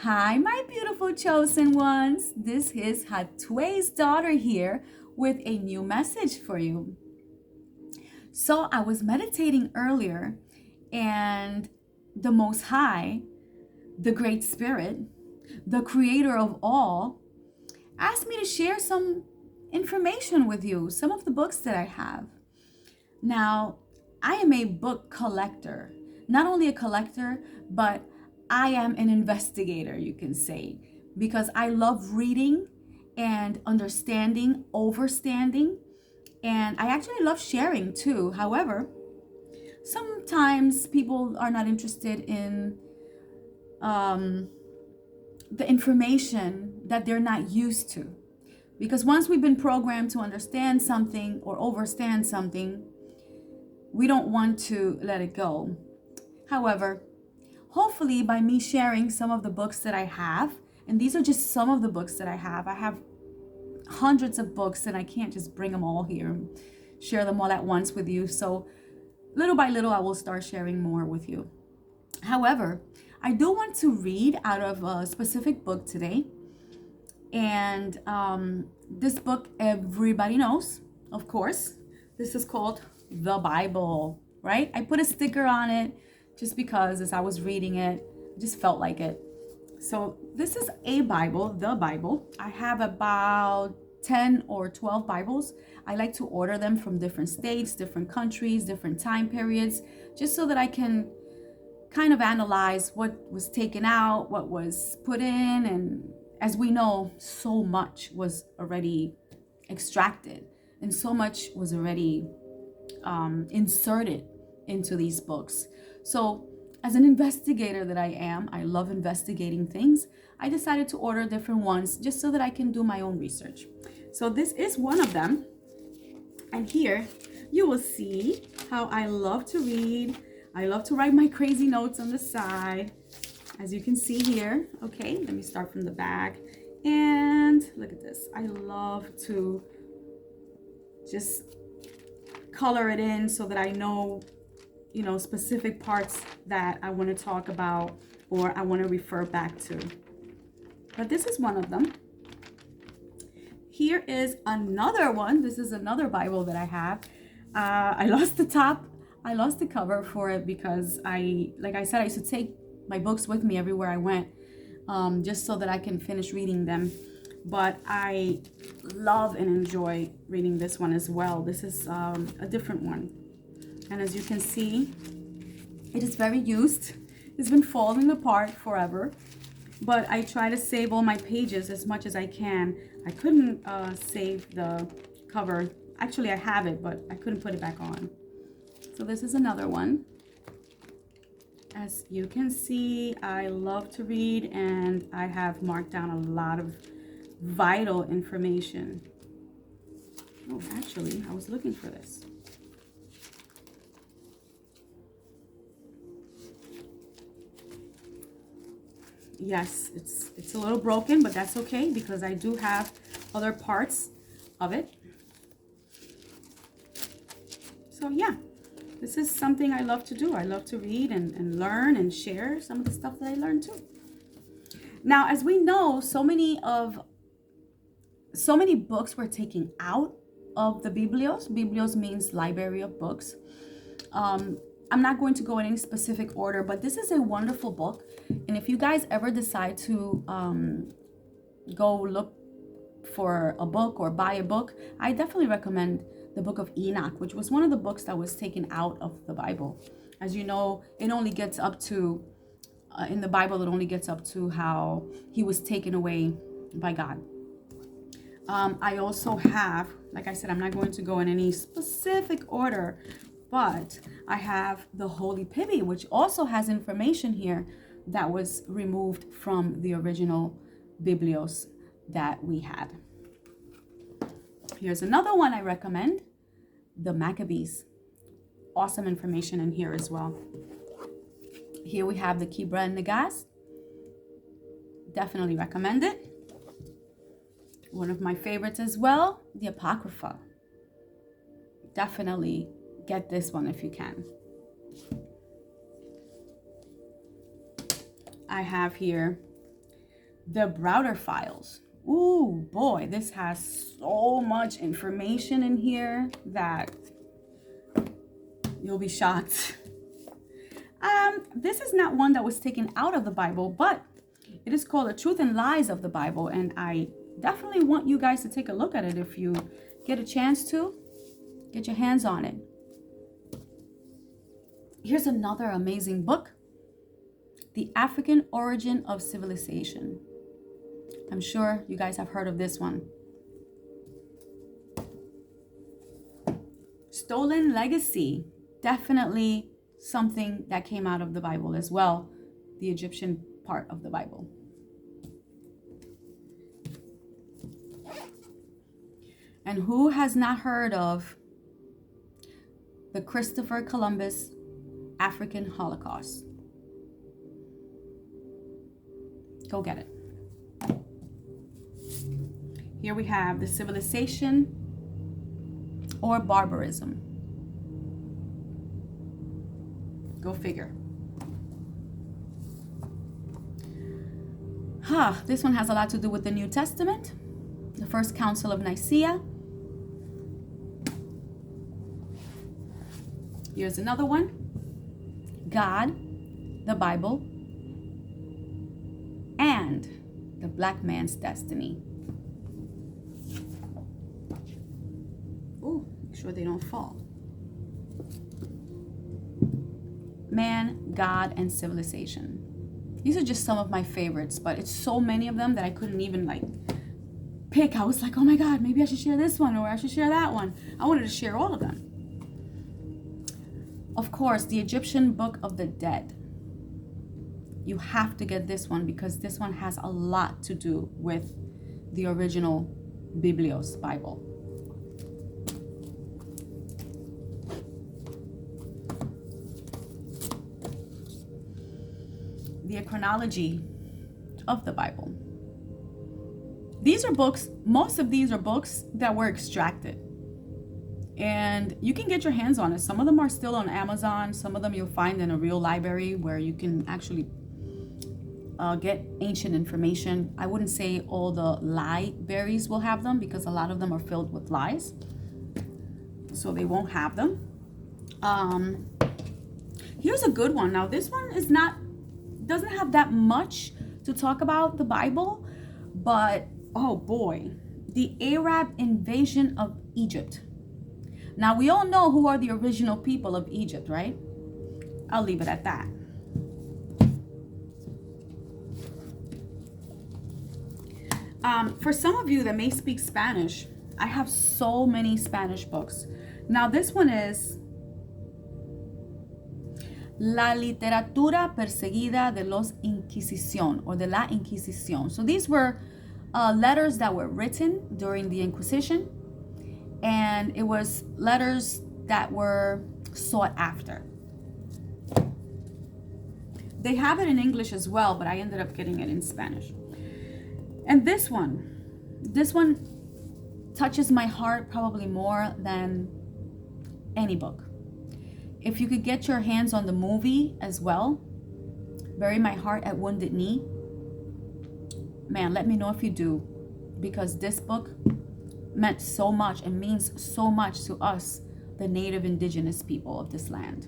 Hi, my beautiful chosen ones. This is Hatue's daughter here with a new message for you. So, I was meditating earlier, and the Most High, the Great Spirit, the Creator of all, asked me to share some information with you, some of the books that I have. Now, I am a book collector, not only a collector, but I am an investigator, you can say, because I love reading and understanding, overstanding, and I actually love sharing too. However, sometimes people are not interested in um, the information that they're not used to. Because once we've been programmed to understand something or overstand something, we don't want to let it go. However, hopefully by me sharing some of the books that I have, and these are just some of the books that I have hundreds of books and I can't just bring them all here and share them all at once with you. So little by little, I will start sharing more with you. However, I do want to read out of a specific book today. And this book, everybody knows, of course. This is called The Bible, right? I put a sticker on it just because as I was reading it, I just felt like it. So this is a Bible, the Bible. I have about 10 or 12 Bibles. I like to order them from different states, different countries, different time periods, just so that I can kind of analyze what was taken out, what was put in, and as we know, so much was already extracted and so much was already inserted into these books. So, as an investigator that I am, I love investigating things. I decided to order different ones just so that I can do my own research. So, this is one of them. And here you will see how I love to read. I love to write my crazy notes on the side. As you can see here, okay, let me start from the back. And look at this. I love to just color it in so that I know, specific parts that I want to talk about or I want to refer back to. But this is one of them. Here is another one. This is another Bible that I have. I lost the top. I lost the cover for it because like I said, I used to take my books with me everywhere I went, just so that I can finish reading them. But I love and enjoy reading this one as well. This is a different one. And as you can see, it is very used. It's been falling apart forever. But I try to save all my pages as much as I can. I couldn't save the cover. Actually, I have it, but I couldn't put it back on. So this is another one. As you can see, I love to read and I have marked down a lot of vital information. Oh, actually, I was looking for this. Yes, it's a little broken, but that's okay because I do have other parts of it. So yeah, this is something I love to do. I love to read and learn and share some of the stuff that I learned too. Now, as we know, so many books were taken out of the Biblios. Biblios means library of books. I'm not going to go in any specific order, but this is a wonderful book. And if you guys ever decide to go look for a book or buy a book, I definitely recommend the book of Enoch, which was one of the books that was taken out of the Bible. As you know, it only gets up to, in the Bible, it only gets up to how he was taken away by God. I also have, like I said, I'm not going to go in any specific order, but I have the Holy Piby, which also has information here that was removed from the original Biblios that we had. Here's another one I recommend, the Maccabees. Awesome information in here as well. Here we have the Kibra and Nagas. Definitely recommend it. One of my favorites as well, the Apocrypha. Definitely get this one if you can. I have here The Browder Files. Ooh, boy, this has so much information in here that you'll be shocked. This is not one that was taken out of the Bible, but it is called The Truth and Lies of the Bible, and I definitely want you guys to take a look at it if you get a chance to. Get your hands on it. Here's another amazing book, The African Origin of Civilization. I'm sure you guys have heard of this one. Stolen Legacy, definitely something that came out of the Bible as well, the Egyptian part of the Bible. And who has not heard of the Christopher Columbus African Holocaust? Go get it. Here we have The Civilization or Barbarism. Go figure. This one has a lot to do with the New Testament, the First Council of Nicaea. Here's another one. God, the Bible, and the Black Man's Destiny. Oh, make sure they don't fall. Man, God, and Civilization. These are just some of my favorites, but it's so many of them that I couldn't even pick. I was like, oh my God, maybe I should share this one or I should share that one. I wanted to share all of them. Of course, the Egyptian Book of the Dead. You have to get this one because this one has a lot to do with the original Biblios, Bible. The Chronology of the Bible. These are books, most of these are books that were extracted. And you can get your hands on it. Some of them are still on Amazon. Some of them you'll find in a real library where you can actually get ancient information. I wouldn't say all the libraries will have them because a lot of them are filled with lies. So they won't have them. Here's a good one. Now this one doesn't have that much to talk about the Bible, but oh boy, the Arab invasion of Egypt. Now we all know who are the original people of Egypt, right? I'll leave it at that. For some of you that may speak Spanish, I have so many Spanish books. Now this one is La literatura perseguida de los Inquisición, or de la Inquisición. So these were letters that were written during the Inquisition, and it was letters that were sought after. They have it in English as well, but I ended up getting it in Spanish. And this one touches my heart probably more than any book. If you could get your hands on the movie as well, Bury My Heart at Wounded Knee, man, let me know if you do, because this book meant so much and means so much to us, the native indigenous people of this land.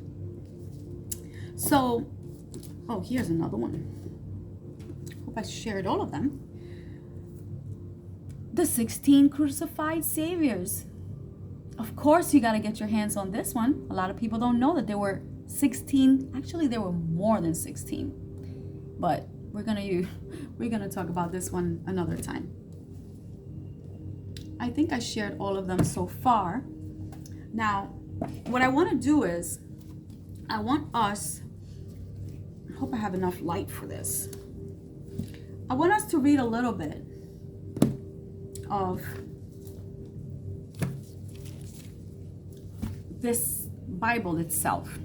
So, oh, here's another one. Hope I shared all of them. The 16 Crucified Saviors. Of course, you got to get your hands on this one. A lot of people don't know that there were 16. Actually, there were more than 16. But we're gonna talk about this one another time. I think I shared all of them so far. Now, what I want to do is, I want us, I hope I have enough light for this. I want us to read a little bit of this Bible itself.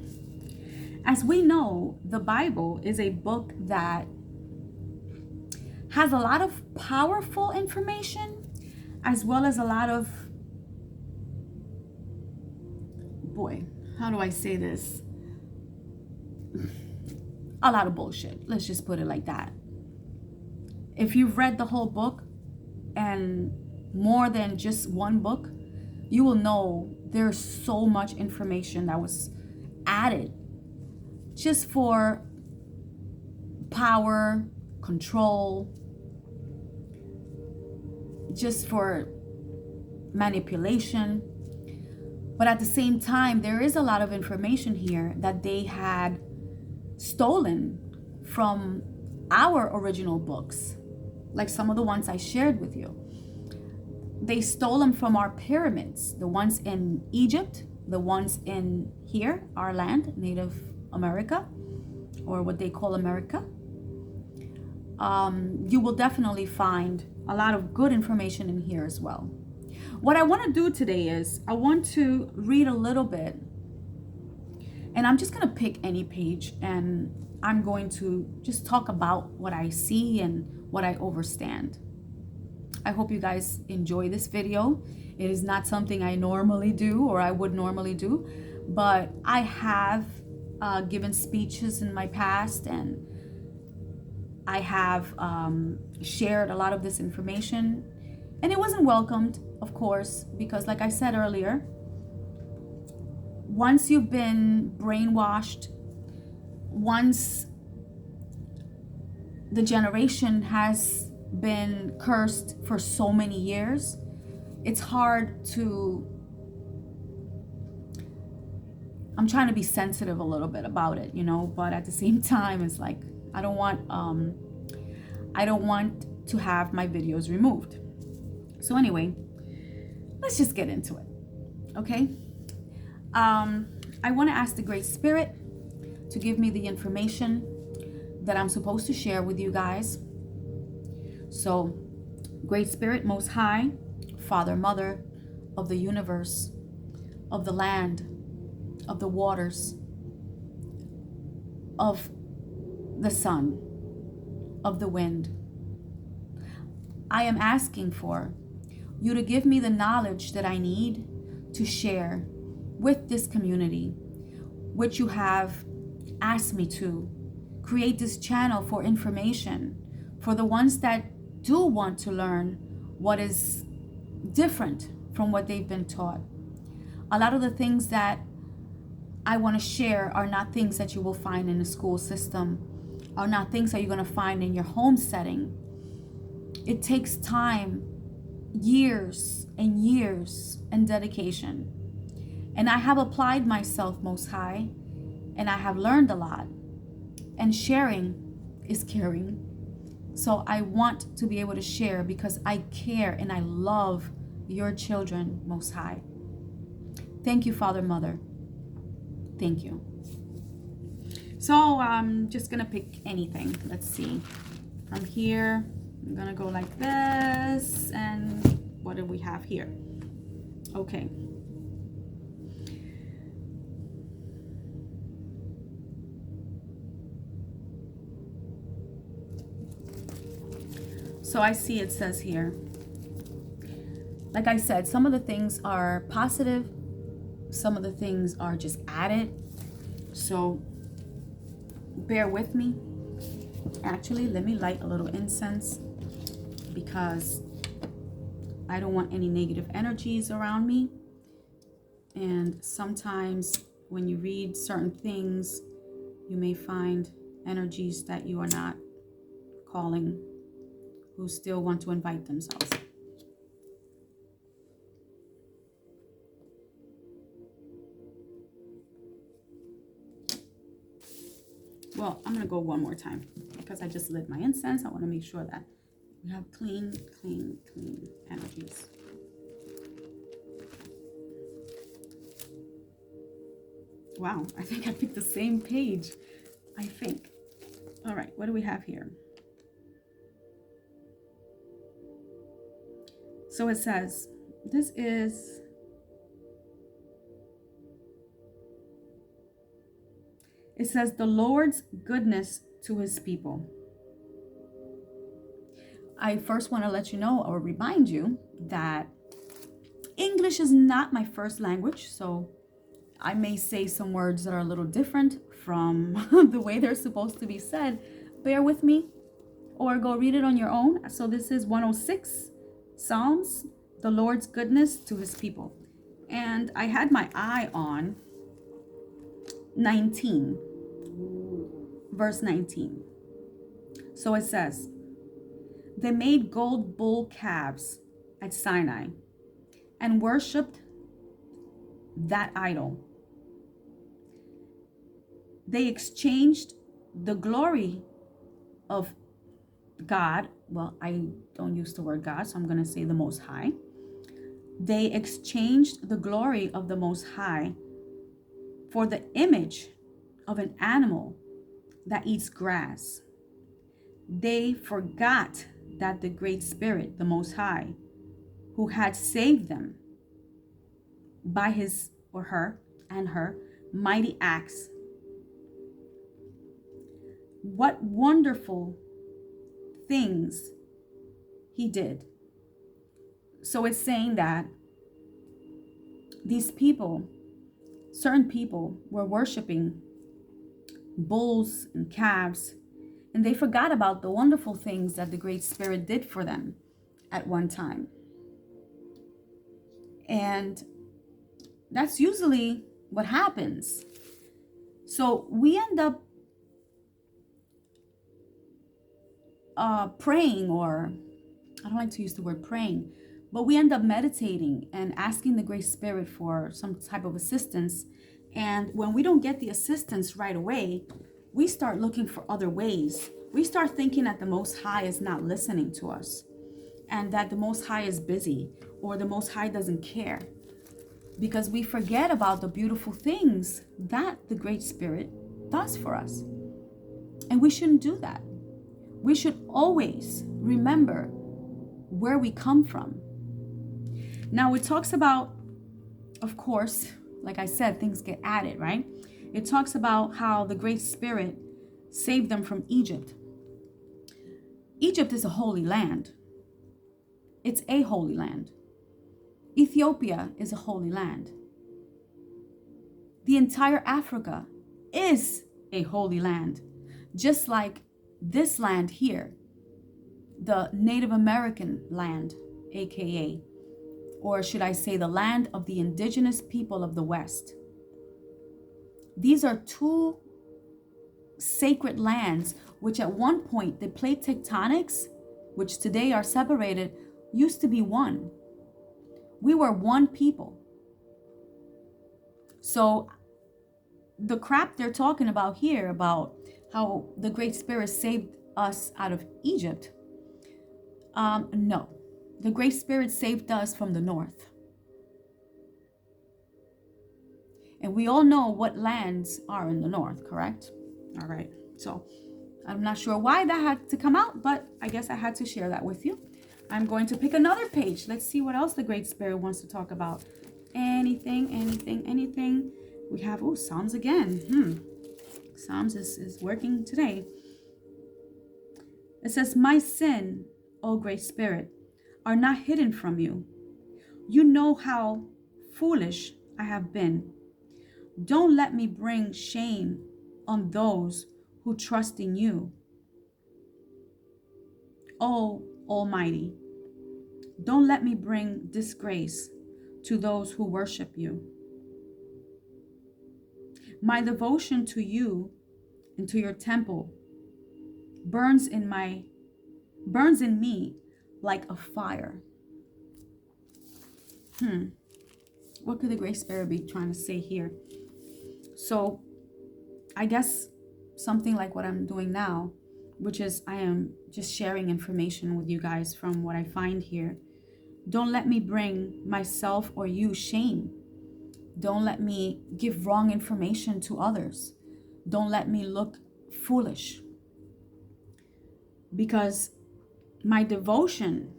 As we know, the Bible is a book that has a lot of powerful information as well as a lot of, boy, how do I say this? A lot of bullshit. Let's just put it like that. If you've read the whole book and more than just one book, you will know there's so much information that was added just for power, control, just for manipulation. But at the same time, there is a lot of information here that they had stolen from our original books, like some of the ones I shared with you. They stole them from our pyramids, the ones in Egypt, the ones in here, our land, Native America, or what they call America. You will definitely find a lot of good information in here as well. What I want to do today is I want to read a little bit, and I'm just going to pick any page, and I'm going to just talk about what I see and what I understand. I hope you guys enjoy this video. It is not something I normally do or I would normally do, but I have given speeches in my past, and I have shared a lot of this information, and it wasn't welcomed, of course, because like I said earlier, once you've been brainwashed, once the generation has been cursed for so many years, it's hard to, I'm trying to be sensitive a little bit about it, you know, but at the same time, it's like, I don't want to have my videos removed. So anyway, let's just get into it, okay? I want to ask the Great Spirit to give me the information that I'm supposed to share with you guys. So, Great Spirit, Most High, Father, Mother of the universe, of the land, of the waters, of the sun, of the wind, I am asking for you to give me the knowledge that I need to share with this community, which you have asked me to create this channel for information for the ones that do want to learn what is different from what they've been taught. A lot of the things that I want to share are not things that you will find in the school system, are not things that you're going to find in your home setting. It takes time, years and years, and dedication. And I have applied myself, Most High, and I have learned a lot. And sharing is caring. So I want to be able to share because I care and I love your children, Most High. Thank you, Father, Mother. Thank you. So I'm just gonna pick anything. Let's see. From here, I'm gonna go like this. And what do we have here? Okay. So I see it says here, like I said, some of the things are positive, some of the things are just added. So bear with me. Actually, let me light a little incense because I don't want any negative energies around me. And sometimes when you read certain things, you may find energies that you are not calling, who still want to invite themselves. Well, I'm gonna go one more time because I just lit my incense. I want to make sure that we have clean energies. Wow, I think I picked the same page. I think. All right, what do we have here? So it says, this is, it says the Lord's goodness to his people. I first want to let you know or remind you that English is not my first language, so I may say some words that are a little different from the way they're supposed to be said. Bear with me. or go read it on your own. So this is 106 Psalms, the Lord's goodness to his people. And I had my eye on 19, verse 19. So it says, they made gold bull calves at Sinai and worshipped that idol. They exchanged the glory of God. Well, I don't use the word God, so I'm going to say the Most High. They exchanged the glory of the Most High for the image of an animal that eats grass. They forgot that the Great Spirit, the Most High, who had saved them by his or her and her mighty acts. What wonderful things he did. So it's saying that these people, certain people, were worshiping bulls and calves, and they forgot about the wonderful things that the Great Spirit did for them at one time. And that's usually what happens. So we end up praying, or I don't like to use the word praying, but we end up meditating and asking the Great Spirit for some type of assistance. And when we don't get the assistance right away, we start looking for other ways. We start thinking that the Most High is not listening to us, and that the Most High is busy, or the Most High doesn't care, because we forget about the beautiful things that the Great Spirit does for us. And we shouldn't do that. We should always remember where we come from. Now it talks about, of course, like I said, things get added, right? It talks about how the Great Spirit saved them from Egypt. Egypt is a holy land. It's a holy land. Ethiopia is a holy land. The entire Africa is a holy land, just like this land here, the Native American land, aka, or should I say the land of the indigenous people of the West. These are two sacred lands which at one point, the plate tectonics, which today are separated, used to be one. We were one people. So the crap they're talking about here, about how the Great Spirit saved us out of Egypt, no. The Great Spirit saved us from the north. And we all know what lands are in the north, correct? All right. So I'm not sure why that had to come out, but I guess I had to share that with you. I'm going to pick another page. Let's see what else the Great Spirit wants to talk about. Anything. We have, Psalms again. Psalms is working today. It says, my sin, O Great Spirit, are not hidden from you. You know how foolish I have been. Don't let me bring shame on those who trust in you. O Almighty, don't let me bring disgrace to those who worship you. My devotion to you and to your temple burns in me like a fire. What could the Great Spirit be trying to say here? So I guess something like what I'm doing now, which is I am just sharing information with you guys from what I find here. Don't let me bring myself or you shame. Don't let me give wrong information to others. Don't let me look foolish. Because my devotion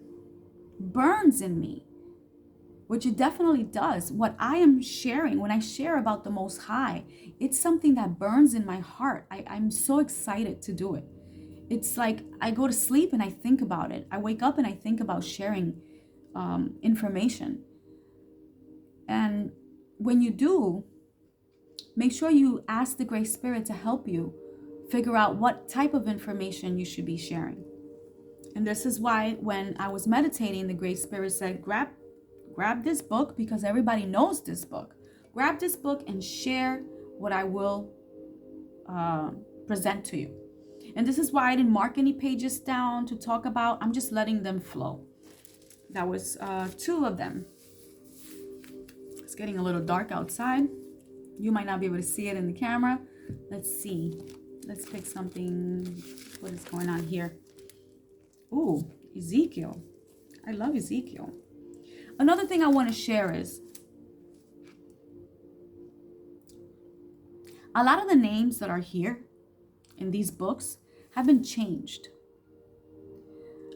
burns in me, which it definitely does. What I am sharing, when I share about the Most High, it's something that burns in my heart. I'm so excited to do it. It's like I go to sleep and I think about it. I wake up and I think about sharing information. And when you do, make sure you ask the Great Spirit to help you figure out what type of information you should be sharing. And this is why when I was meditating, the Great Spirit said, grab this book, because everybody knows this book. Grab this book and share what I will present to you. And this is why I didn't mark any pages down to talk about. I'm just letting them flow. That was 2 of them. It's getting a little dark outside. You might not be able to see it in the camera. Let's see. Let's pick something. What is going on here? Ooh, Ezekiel. I love Ezekiel. Another thing I want to share is a lot of the names that are here in these books have been changed.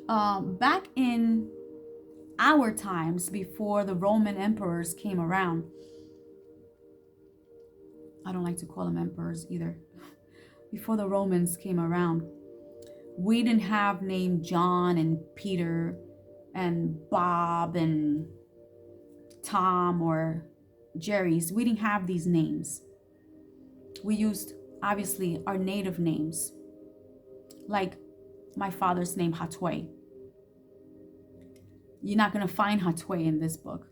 Back in our times, before the Roman emperors came around, I don't like to call them emperors either. Before the Romans came around, we didn't have name John and Peter and Bob and Tom or Jerry's. We didn't have these names. We used, obviously, our native names, like my father's name, Hatway. You're not going to find Hatway in this book,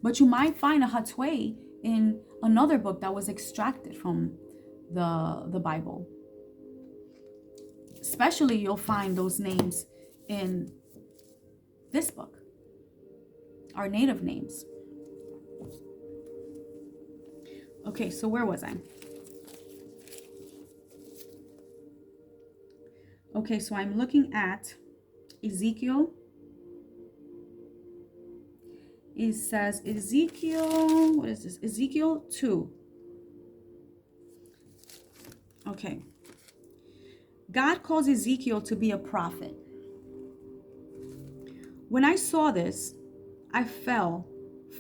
but you might find a Hatway in another book that was extracted from the Bible. Especially, you'll find those names in this book, our native names. Okay, so where was I? Okay, so I'm looking at Ezekiel. It says Ezekiel, what is this? Ezekiel 2. Okay. God calls Ezekiel to be a prophet. When I saw this, I fell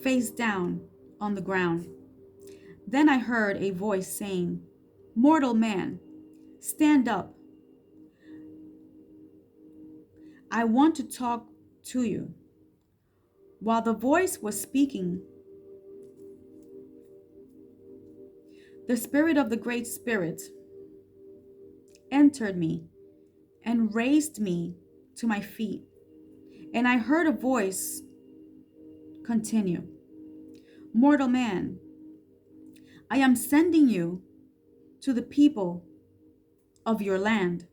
face down on the ground. Then I heard a voice saying, "Mortal man, stand up. I want to talk to you." While the voice was speaking, the Spirit of the Great Spirit entered me and raised me to my feet. And I heard a voice continue, "Mortal man, I am sending you to the people of your land.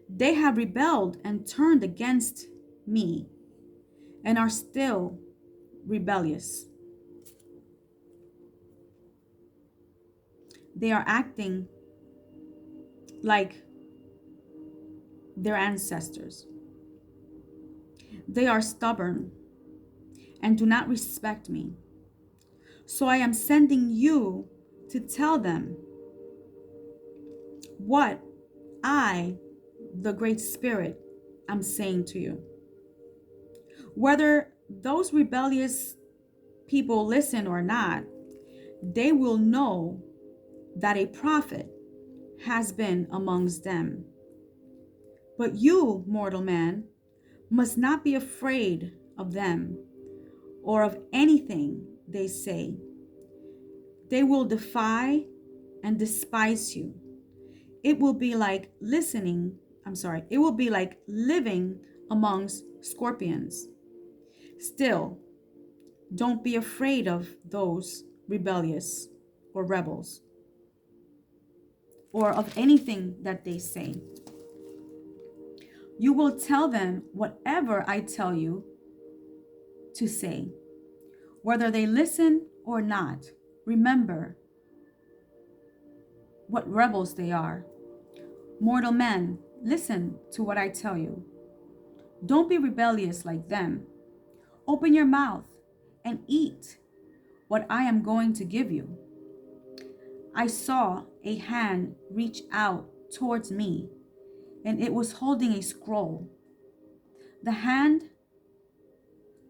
They have rebelled and turned against me and are still rebellious. They are acting like their ancestors. They are stubborn and do not respect me. So I am sending you to tell them what I, the Great Spirit, am saying to you. Whether those rebellious people listen or not, they will know that a prophet has been amongst them. But you, mortal man, must not be afraid of them or of anything they say. They will defy and despise you. It will be like living amongst scorpions. Still, don't be afraid of those rebellious or rebels or of anything that they say. You will tell them whatever I tell you to say, whether they listen or not. Remember what rebels they are. Mortal men, listen to what I tell you. Don't be rebellious like them. Open your mouth and eat what I am going to give you. I saw a hand reach out towards me, and it was holding a scroll. The hand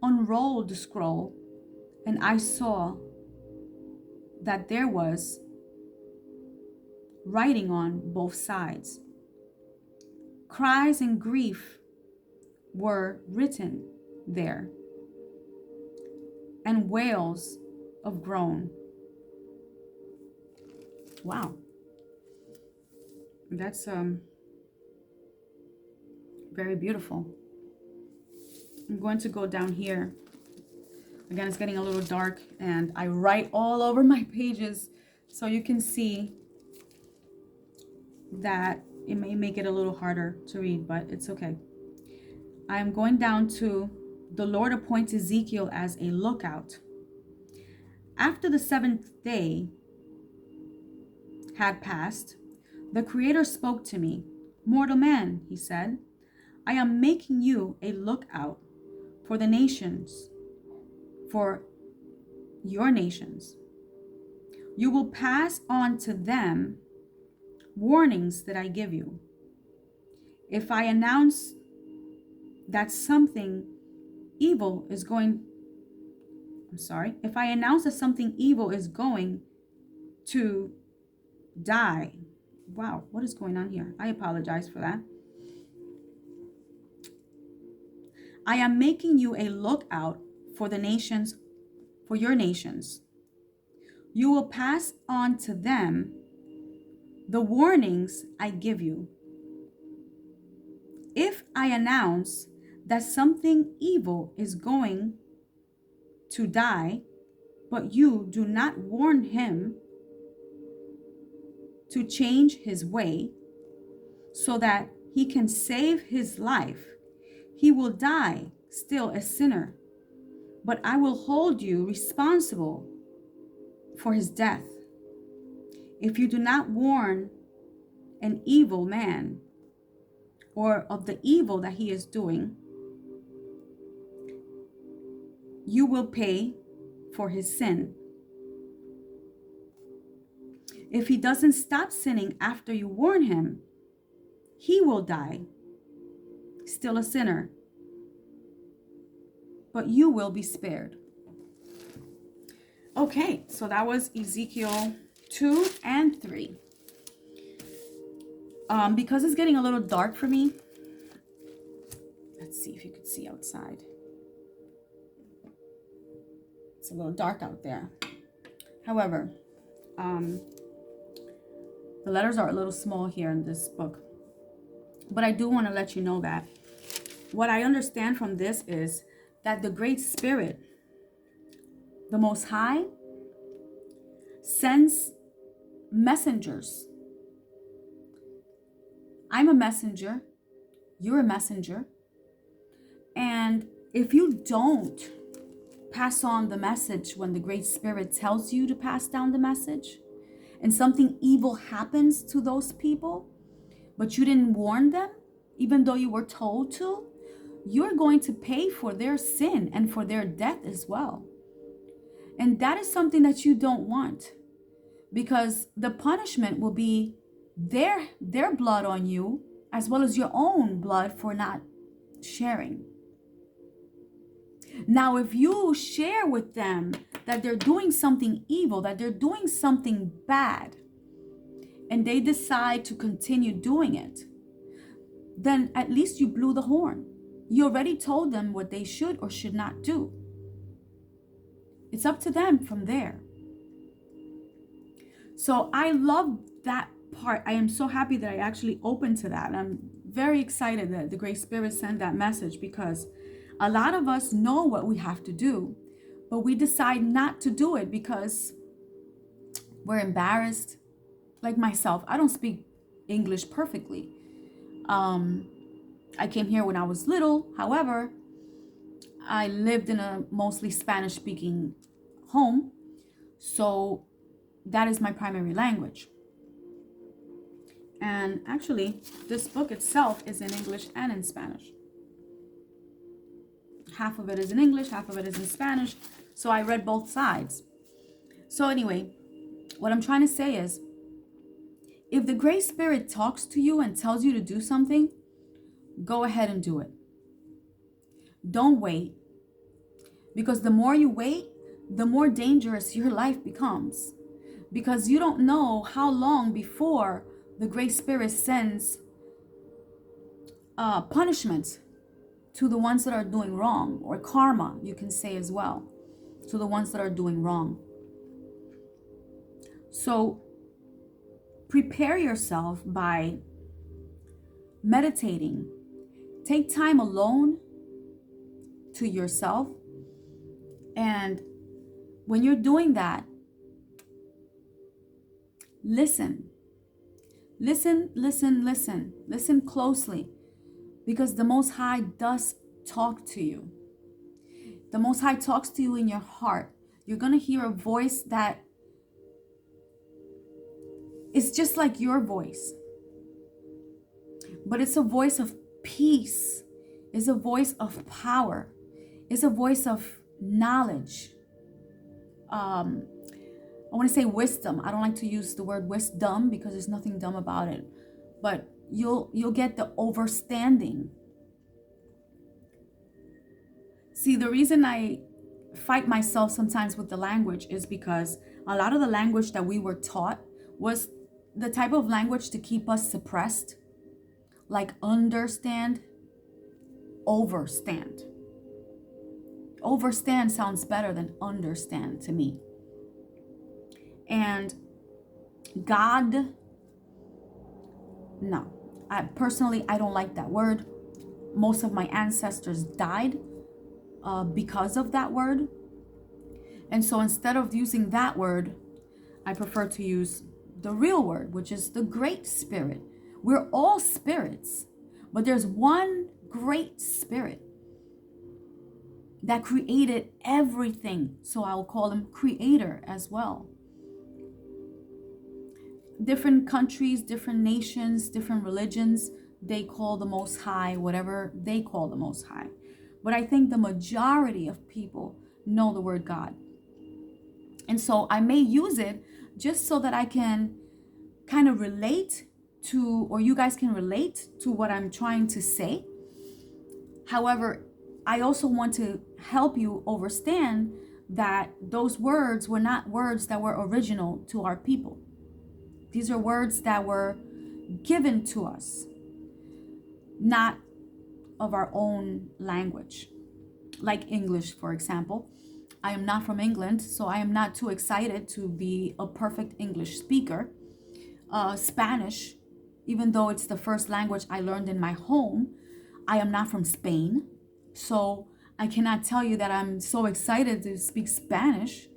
unrolled the scroll, and I saw that there was writing on both sides. Cries and grief were written there, and wails of groan. Wow. That's Very beautiful. I'm going to go down here. Again, it's getting a little dark and I write all over my pages, so you can see that it may make it a little harder to read, but it's okay. I'm going down to, the Lord appoints Ezekiel as a lookout. After the seventh day had passed, the Creator spoke to me. Mortal man, he said, I am making you a lookout for the nations, for your nations. You will pass on to them warnings that I give you. If I announce that something evil is going, if I announce that something evil is going to die. Wow, what is going on here? I apologize for that. I am making you a lookout for the nations, for your nations. You will pass on to them the warnings I give you. If I announce that something evil is going to die, but you do not warn him to change his way so that he can save his life, he will die still a sinner, but I will hold you responsible for his death. If you do not warn an evil man or of the evil that he is doing, you will pay for his sin. If he doesn't stop sinning after you warn him, he will die, still a sinner, but you will be spared. Okay, so that was Ezekiel 2 and 3. Because it's getting a little dark for me, let's see if you could see outside. It's a little dark out there. However, the letters are a little small here in this book. But I do want to let you know that what I understand from this is that the Great Spirit, the Most High, sends messengers. I'm a messenger. You're a messenger. And if you don't pass on the message when the Great Spirit tells you to pass down the message, and something evil happens to those people, but you didn't warn them, even though you were told to, you're going to pay for their sin and for their death as well. And that is something that you don't want, because the punishment will be their blood on you, as well as your own blood for not sharing. Now, if you share with them that they're doing something evil, that they're doing something bad, and they decide to continue doing it, then at least you blew the horn. You already told them what they should or should not do. It's up to them from there. So I love that part. I am so happy that I actually opened to that. And I'm very excited that the Great Spirit sent that message, because a lot of us know what we have to do, but we decide not to do it because we're embarrassed. Like myself, I don't speak English perfectly. I came here when I was little. However, I lived in a mostly Spanish-speaking home, so that is my primary language. And actually, this book itself is in English and in Spanish. Half of it is in English, half of it is in Spanish. So I read both sides. So anyway, what I'm trying to say is, if the Great Spirit talks to you and tells you to do something, go ahead and do it. Don't wait. Because the more you wait, the more dangerous your life becomes. Because you don't know how long before the Great Spirit sends punishment to the ones that are doing wrong, or karma, you can say as well, to the ones that are doing wrong. So prepare yourself by meditating Take time alone to yourself. And when you're doing that, listen. Listen, listen, listen. Listen closely, because the Most High does talk to you. The Most High talks to you in your heart. You're going to hear a voice that is just like your voice, but it's a voice of peace. It's a voice of power. It's a voice of knowledge. I want to say wisdom. I don't like to use the word wisdom because there's nothing dumb about it, but you'll get the overstanding. See, the reason I fight myself sometimes with the language is because a lot of the language that we were taught was the type of language to keep us suppressed, like understand, overstand. Overstand sounds better than understand to me. And God, no. I don't like that word. Most of my ancestors died because of that word. And so instead of using that word, I prefer to use the real word, which is the Great Spirit. We're all spirits, but there's one Great Spirit that created everything. So I'll call him Creator as well. Different countries, different nations, different religions, they call the Most High whatever they call the Most High. But I think the majority of people know the word God. And so I may use it just so that I can kind of relate to, or you guys can relate to what I'm trying to say. However, I also want to help you understand that those words were not words that were original to our people. These are words that were given to us, not of our own language. Like English, for example. I am not from England, so I am not too excited to be a perfect English speaker. Spanish, even though it's the first language I learned in my home, I am not from Spain. So I cannot tell you that I'm so excited to speak Spanish.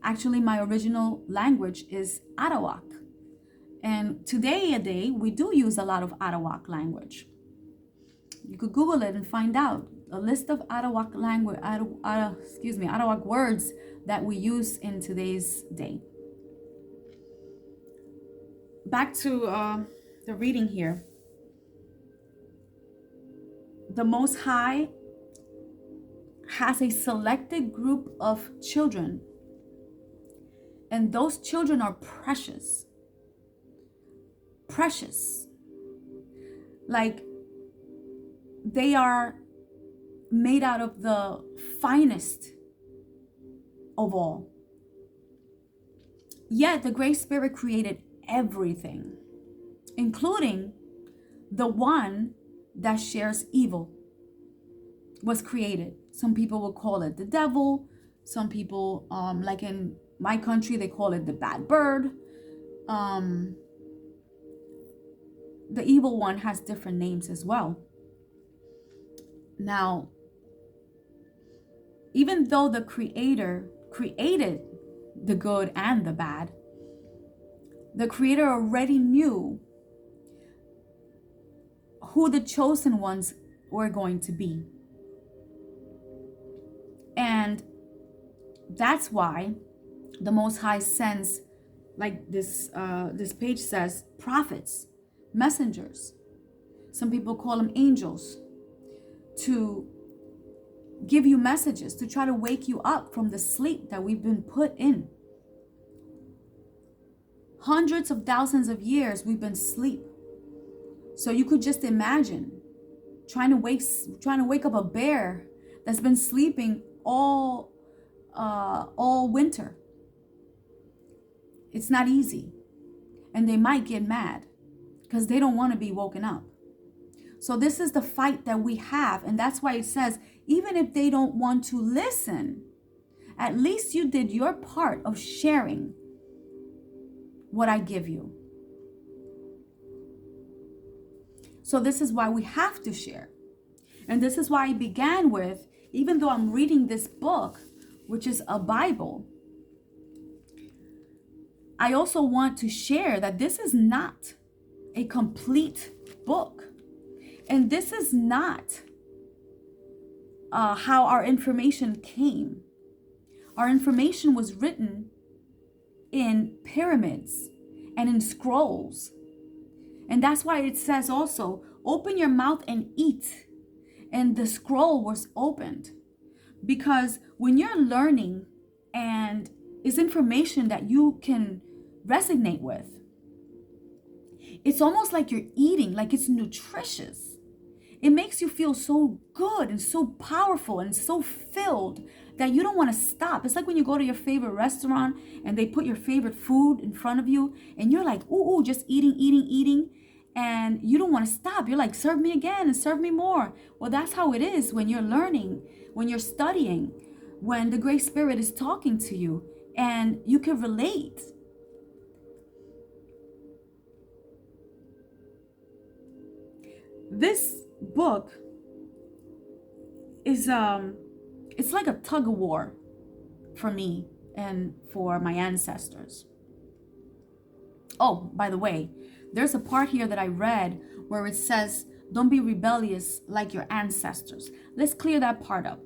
Actually, my original language is Arawak. And today we do use a lot of Arawak language. You could Google it and find out a list of Arawak language, Arawak words that we use in today's day. Back to the reading here. The Most High has a selected group of children, and those children are precious. Precious. Like they are made out of the finest of all. Yet the Great Spirit created everything, including the one that shares evil was created. Some people will call it the devil. Some people, like in my country, they call it the bad bird. The evil one has different names as well. Now, even though the Creator created the good and the bad, the Creator already knew who the chosen ones were going to be. And that's why the Most High sends, like this page says, prophets, messengers. Some people call them angels, to give you messages, to try to wake you up from the sleep that we've been put in. Hundreds of thousands of years we've been asleep. So you could just imagine trying to wake up a bear that's been sleeping all winter. It's not easy. And they might get mad because they don't want to be woken up. So this is the fight that we have. And that's why it says, even if they don't want to listen, at least you did your part of sharing what I give you. So this is why we have to share. And this is why I began with, even though I'm reading this book, which is a Bible, I also want to share that this is not a complete book. And this is not how our information came. Our information was written in pyramids and in scrolls. And that's why it says also, open your mouth and eat. And the scroll was opened. Because when you're learning and it's information that you can resonate with, it's almost like you're eating, like it's nutritious. It makes you feel so good and so powerful and so filled that you don't want to stop. It's like when you go to your favorite restaurant and they put your favorite food in front of you and you're like, ooh, just eating. And you don't want to stop. You're like, serve me again and serve me more. Well, that's how it is when you're learning, when you're studying, when the Great Spirit is talking to you and you can relate. This book is it's like a tug of war for me and for my ancestors. Oh, by the way, there's a part here that I read where it says, don't be rebellious like your ancestors. Let's clear that part up.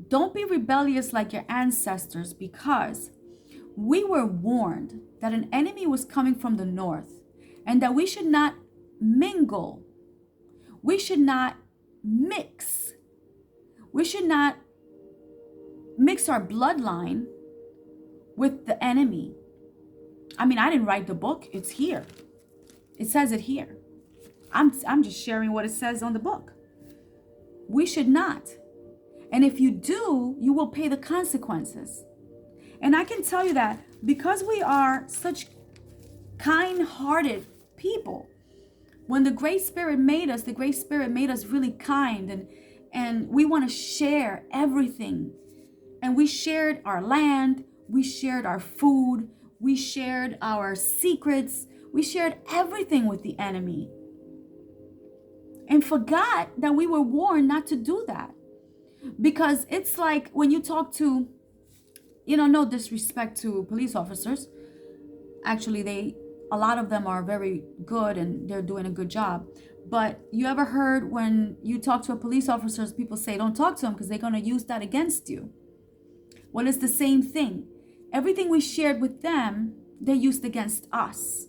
Don't be rebellious like your ancestors, because we were warned that an enemy was coming from the north and that we should not mingle. We should not mix. We should not mix our bloodline with the enemy. I mean, I didn't write the book. It's here. It says it here. I'm just sharing what it says on the book. We should not. And if you do, you will pay the consequences. And I can tell you that because we are such kind-hearted people, when the Great Spirit made us, the Great Spirit made us really kind, and we want to share everything. And we shared our land, we shared our food, we shared our secrets, we shared everything with the enemy. And forgot that we were warned not to do that. Because it's like when you talk to, no disrespect to police officers. Actually, a lot of them are very good and they're doing a good job. But you ever heard when you talk to a police officer, people say, don't talk to them because they're going to use that against you. Well, it's the same thing. Everything we shared with them, they used against us.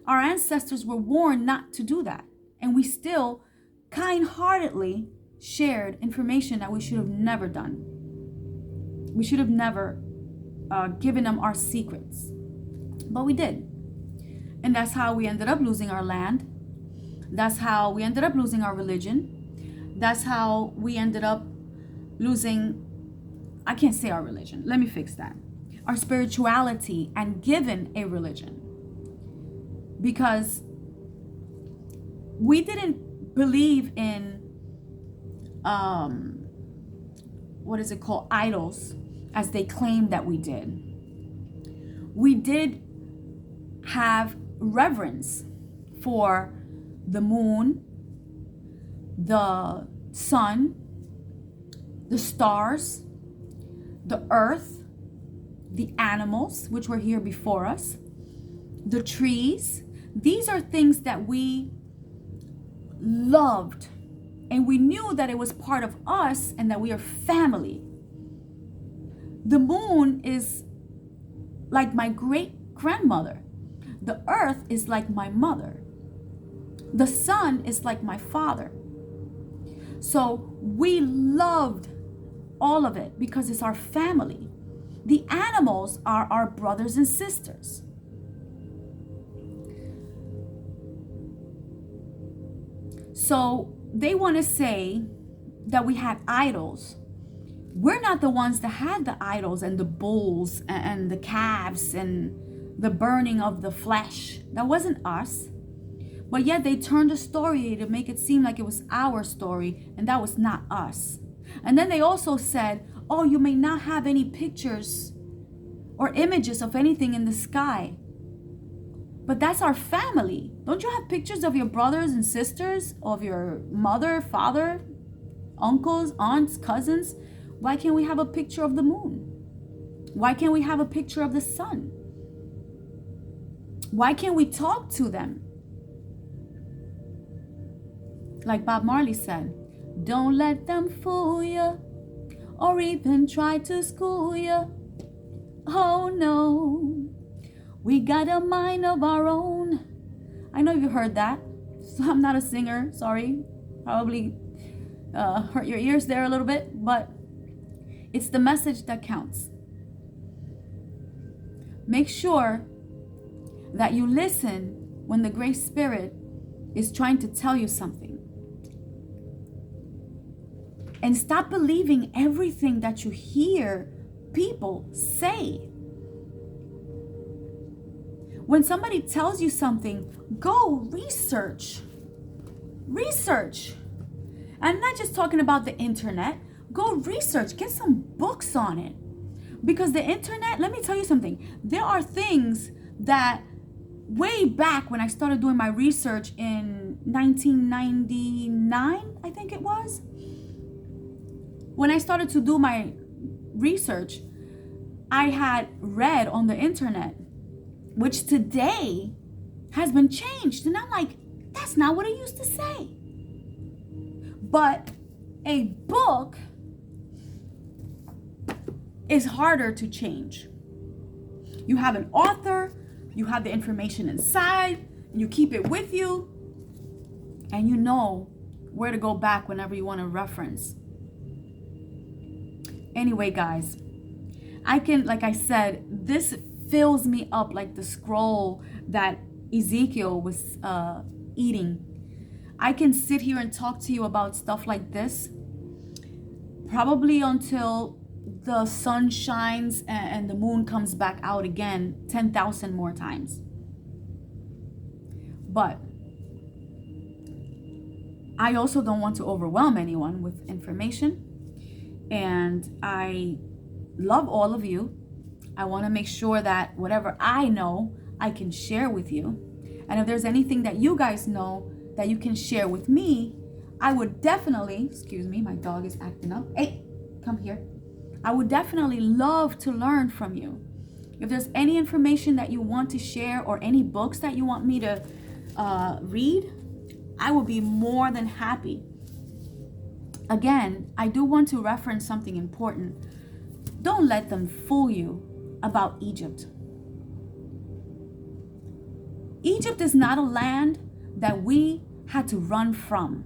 Our ancestors were warned not to do that. And we still kind-heartedly shared information that we should have never done. We should have never given them our secrets. But we did. And that's how we ended up losing our land. That's how we ended up losing our religion. That's how we ended up losing, I can't say our religion. Let me fix that. Our spirituality, and given a religion. Because we didn't believe in, idols, as they claimed that we did. We did have reverence for the moon, the sun, the stars, the earth, the animals, which were here before us, the trees. These are things that we loved, and we knew that it was part of us and that we are family. The moon is like my great-grandmother. The earth is like my mother. The sun is like my father. So we loved all of it because it's our family. The animals are our brothers and sisters. So they want to say that we had idols. We're not the ones that had the idols and the bulls and the calves and the burning of the flesh. That wasn't us. But yet they turned the story to make it seem like it was our story, and that was not us. And then they also said, oh, you may not have any pictures or images of anything in the sky. But that's our family. Don't you have pictures of your brothers and sisters, of your mother, father, uncles, aunts, cousins? Why can't we have a picture of the moon? Why can't we have a picture of the sun? Why can't we talk to them? Like Bob Marley said, don't let them fool you or even try to school you. Oh no, we got a mind of our own. I know you heard that. So I'm not a singer, sorry. Probably hurt your ears there a little bit, but it's the message that counts. Make sure that you listen when the Great Spirit is trying to tell you something. And stop believing everything that you hear people say. When somebody tells you something, go research. Research. I'm not just talking about the internet. Go research. Get some books on it. Because the internet, let me tell you something. There are things that way back when I started doing my research in 1999, I think it was. When I started to do my research, I had read on the internet, which today has been changed. And I'm like, that's not what it used to say. But a book is harder to change. You have an author, you have the information inside, and you keep it with you, and you know where to go back whenever you want to reference. Anyway, guys, like I said, this fills me up like the scroll that Ezekiel was eating. I can sit here and talk to you about stuff like this probably until the sun shines and the moon comes back out again 10,000 more times. But I also don't want to overwhelm anyone with information. And I love all of you. I want to make sure that whatever I know, I can share with you. And if there's anything that you guys know that you can share with me, I would definitely, excuse me, my dog is acting up. Hey, come here. I would definitely love to learn from you. If there's any information that you want to share or any books that you want me to read, I will be more than happy. Again, I do want to reference something important. Don't let them fool you about Egypt. Egypt is not a land that we had to run from.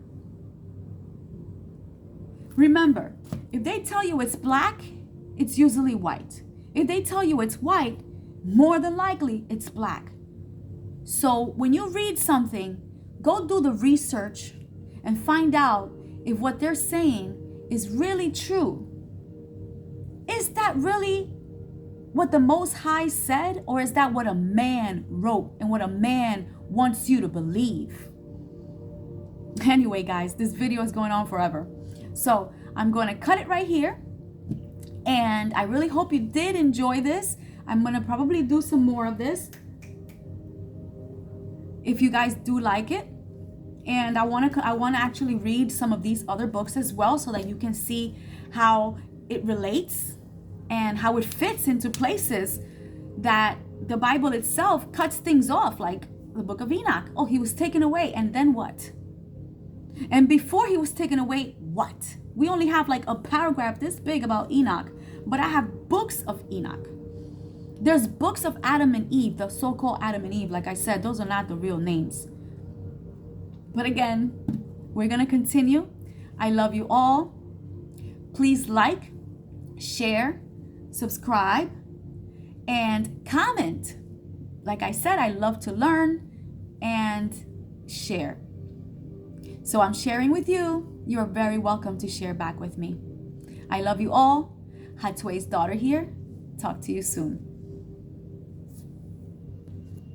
Remember, if they tell you it's black, it's usually white. If they tell you it's white, more than likely it's black. So when you read something, go do the research and find out if what they're saying is really true. Is that really what the Most High said, or is that what a man wrote and what a man wants you to believe? Anyway, guys, this video is going on forever. So I'm going to cut it right here. And I really hope you did enjoy this. I'm going to probably do some more of this if you guys do like it. And I want to actually read some of these other books as well, so that you can see how it relates and how it fits into places that the Bible itself cuts things off, like the book of Enoch. Oh, he was taken away, and then what? And before he was taken away, what? We only have like a paragraph this big about Enoch, but I have books of Enoch. There's books of Adam and Eve, the so-called Adam and Eve. Like I said, those are not the real names. But again, we're going to continue. I love you all. Please like, share, subscribe, and comment. Like I said, I love to learn and share. So I'm sharing with you. You're very welcome to share back with me. I love you all. Hatway's daughter here. Talk to you soon.